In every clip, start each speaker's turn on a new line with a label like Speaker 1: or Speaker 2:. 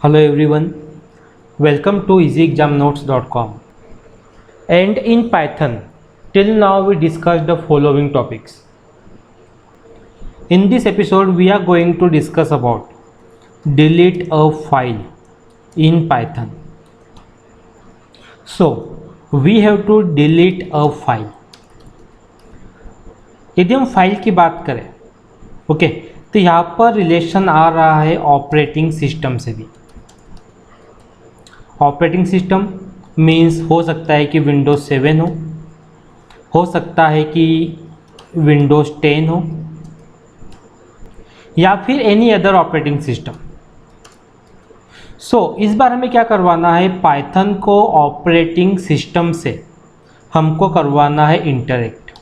Speaker 1: Hello everyone, welcome to easyexamnotes.com. And in Python, till now we discussed the following topics. In this episode, we are going to discuss about delete a file in Python. So, we have to delete a file. यदि हम file की बात करें, okay, तो यहाँ पर relation आ रहा है ऑपरेटिंग सिस्टम से भी। ऑपरेटिंग सिस्टम मीन्स हो सकता है कि विंडोज़ 7 हो सकता है कि विंडोज़ 10 हो, या फिर एनी अदर ऑपरेटिंग सिस्टम। सो इस बार हमें क्या करवाना है, पाइथन को ऑपरेटिंग सिस्टम से हमको करवाना है इंटरेक्ट।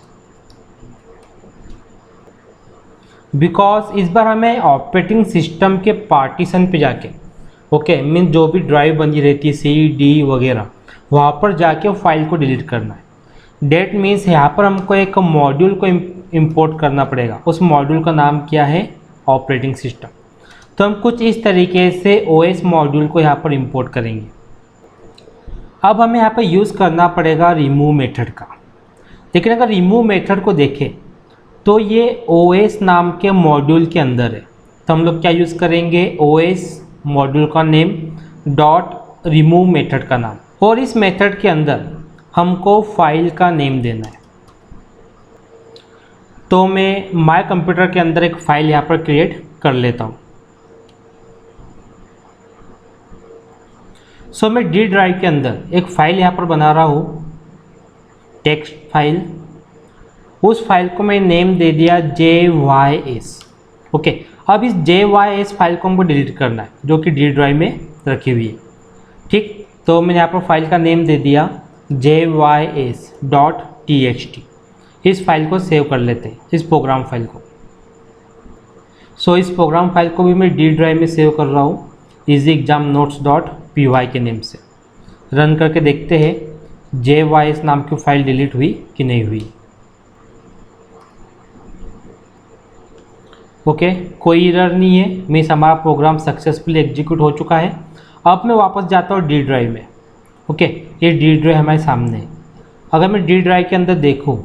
Speaker 1: बिकॉज इस बार हमें ऑपरेटिंग सिस्टम के पार्टीशन पे जाके, ओके, मीन जो भी ड्राइव बनी रहती है सी डी वगैरह, वहाँ पर जाके फाइल को डिलीट करना है। डेट मीन्स यहाँ पर हमको एक मॉड्यूल को इंपोर्ट करना पड़ेगा। उस मॉड्यूल का नाम क्या है, ऑपरेटिंग सिस्टम। तो हम कुछ इस तरीके से ओएस मॉड्यूल को यहाँ पर इंपोर्ट करेंगे। अब हमें यहाँ पर यूज़ करना पड़ेगा रिमूव मेथड का। लेकिन अगर रिमूव मेथड को देखें तो ये OS नाम के मॉड्यूल के अंदर है। तो हम लोग क्या यूज़ करेंगे, OS मॉड्यूल का नेम डॉट रिमूव मेथड का नाम, और इस मेथड के अंदर हमको फाइल का नेम देना है। तो मैं माय कंप्यूटर के अंदर एक फ़ाइल यहाँ पर क्रिएट कर लेता हूँ। सो मैं डी ड्राइव के अंदर एक फ़ाइल यहाँ पर बना रहा हूँ, टेक्स्ट फाइल। उस फाइल को मैं नेम दे दिया JYS। ओके, अब इस JYS फाइल को हमको डिलीट करना है, जो कि डी ड्राइव में रखी हुई है। ठीक, तो मैंने यहाँ पर फाइल का नेम दे दिया JYS.txt। इस फाइल को सेव कर लेते हैं, इस प्रोग्राम फाइल को। सो इस प्रोग्राम फाइल को भी मैं डी ड्राइव में सेव कर रहा हूँ easyexamnotes.py के नेम से। रन करके देखते हैं JYS नाम की फाइल डिलीट हुई कि नहीं हुई। ओके, कोई एरर नहीं है, मीन्स हमारा प्रोग्राम सक्सेसफुली एग्जीक्यूट हो चुका है। अब मैं वापस जाता हूँ डी ड्राइव में। ओके, ये डी ड्राइव हमारे सामने है। अगर मैं डी ड्राइव के अंदर देखूँ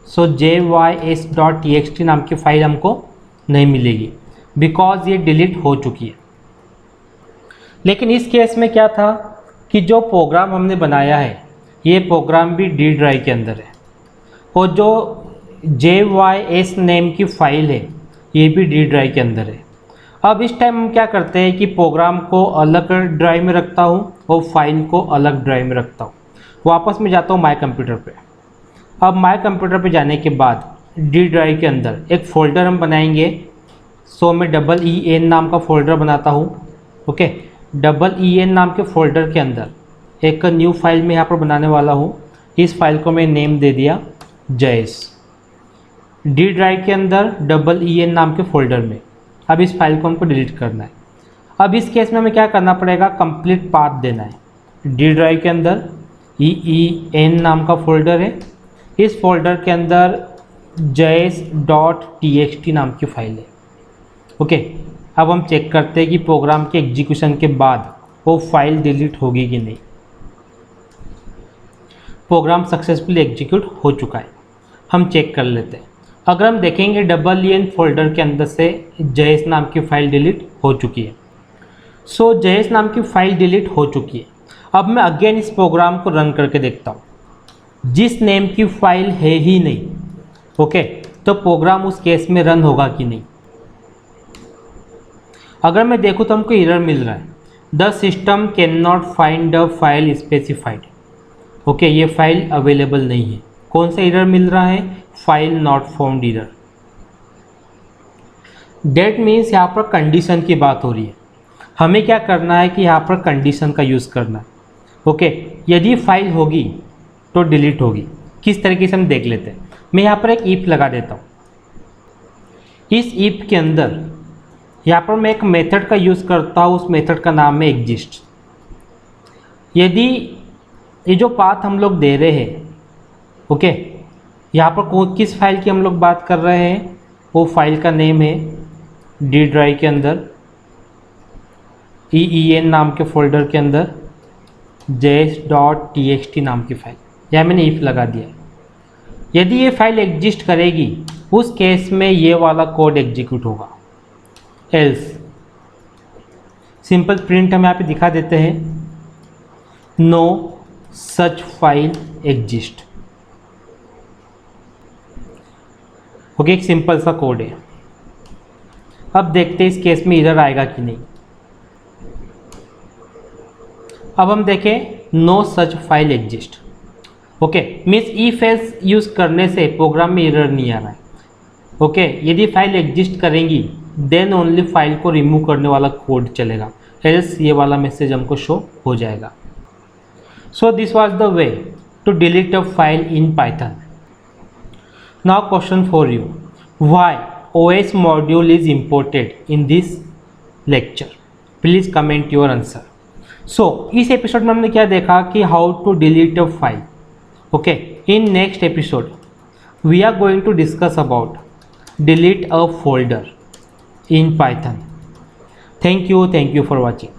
Speaker 1: सो JYS.txt नाम की फ़ाइल हमको नहीं मिलेगी, बिकॉज ये डिलीट हो चुकी है। लेकिन इस केस में क्या था कि जो प्रोग्राम हमने बनाया है, ये प्रोग्राम भी डी ड्राइव के अंदर है, और जो JYS नेम की फ़ाइल है ये भी डी ड्राइव के अंदर है। अब इस टाइम हम क्या करते हैं कि प्रोग्राम को अलग ड्राइव में रखता हूँ और फाइल को अलग ड्राइव में रखता हूँ। वापस मैं जाता हूँ माय कंप्यूटर पे। अब माय कंप्यूटर पे जाने के बाद डी ड्राइव के अंदर एक फ़ोल्डर हम बनाएंगे। सो मैं EEN नाम का फ़ोल्डर बनाता हूँ। ओके, EEN नाम के फ़ोल्डर के अंदर एक न्यू फाइल में यहाँ पर बनाने वाला हूँ। इस फाइल को मैं नेम दे दिया JS। डी ड्राइव के अंदर EEN नाम के फ़ोल्डर में अब इस फाइल को हमको डिलीट करना है। अब इस केस में हमें क्या करना पड़ेगा, कंप्लीट पाथ देना है। डी ड्राइव के अंदर EEN नाम का फ़ोल्डर है, इस फोल्डर के अंदर JS.txt नाम की फ़ाइल है। ओके, अब हम चेक करते हैं कि प्रोग्राम के एग्जीक्यूशन के बाद वो फाइल डिलीट होगी कि नहीं। प्रोग्राम सक्सेसफुली एग्जीक्यूट हो चुका है, हम चेक कर लेते हैं। अगर हम देखेंगे EEN फोल्डर के अंदर से JS नाम की फ़ाइल डिलीट हो चुकी है। सो JS नाम की फ़ाइल डिलीट हो चुकी है। अब मैं अगेन इस प्रोग्राम को रन करके देखता हूँ। जिस नेम की फ़ाइल है ही नहीं, ओके, तो प्रोग्राम उस केस में रन होगा कि नहीं। अगर मैं देखूँ तो हमको एरर मिल रहा है, the system can not find the file specified. Okay, ये फाइल अवेलेबल नहीं है। कौन सा एरर मिल रहा है, file not found error. That means यहाँ पर कंडीशन की बात हो रही है। हमें क्या करना है कि यहाँ पर कंडीशन का यूज़ करना है। ओके, यदि फाइल होगी तो डिलीट होगी। किस तरीके से हम देख लेते हैं। मैं यहाँ पर एक इफ लगा देता हूँ। इस इफ के अंदर यहाँ पर मैं एक मेथड का यूज़ करता हूँ, उस मेथड का नाम है एग्जिस्ट। यदि ये जो पाथ हम लोग दे रहे हैं, ओके, यहाँ पर किस फाइल की हम लोग बात कर रहे हैं, वो फाइल का नेम है डी ड्राइव के अंदर EEN नाम के फोल्डर के अंदर js.txt नाम की फाइल, या मैंने if लगा दिया। यदि ये फाइल एग्जिस्ट करेगी उस केस में ये वाला कोड एग्जीक्यूट होगा। एल्स सिंपल प्रिंट हम यहाँ पे दिखा देते हैं, no such file exist. Okay, एक सिंपल सा कोड है। अब देखते हैं इस केस में एरर आएगा कि नहीं। अब हम देखें no such file exist. Okay, means if else use करने से प्रोग्राम में एरर नहीं आ रहा है। ओके, यदि फाइल एग्जिस्ट करेंगी देन ओनली फाइल को रिमूव करने वाला कोड चलेगा, एल्स ये वाला मैसेज हमको शो हो जाएगा। So this was the way to delete a file in Python. Now question for you, why OS module is imported in this lecture? Please comment your answer. So इस episode में हमने क्या देखा कि how to delete a file. Okay, in next episode we are going to discuss about delete a folder in Python. Thank you for watching.